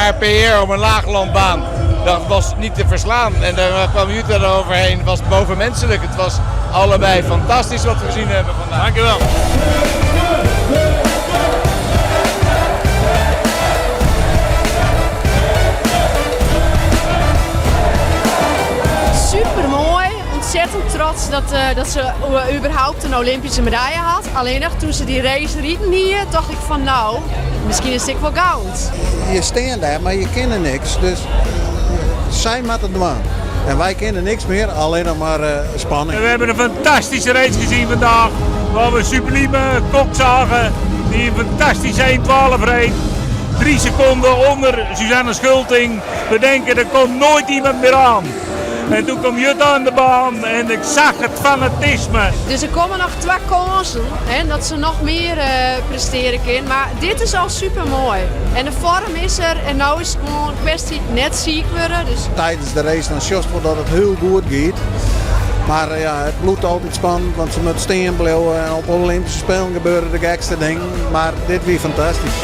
haar PR op een laaglandbaan. Dat was niet te verslaan. En daar kwam Jutta eroverheen. Het was bovenmenselijk. Het was allebei fantastisch wat we gezien hebben vandaag. Dankjewel. Super mooi, ontzettend trots dat ze überhaupt een Olympische medaille had. Alleen nog toen ze die race rieden hier, dacht ik van nou, misschien is het wel goud. Je staat daar, maar je kent niks. Dus zij moet het doen. En wij kennen niks meer, alleen nog maar spanning. We hebben een fantastische race gezien vandaag. Waar we sublieme kok zagen die een fantastische 1.12 reed. 3 seconden onder Suzanne Schulting. We denken er komt nooit iemand meer aan. En toen kwam Jutta aan de baan en ik zag het fanatisme. Dus er komen nog 2 kansen en dat ze nog meer presteren kunnen. Maar dit is al super mooi. En de vorm is er en nu is het gewoon een kwestie net ziek worden. Dus... Tijdens de race dan just dat het heel goed gaat. Maar ja, het bloedt altijd spannend, want ze moeten staan blijven. En op Olympische Spelen gebeuren de gekste dingen. Maar dit weer fantastisch.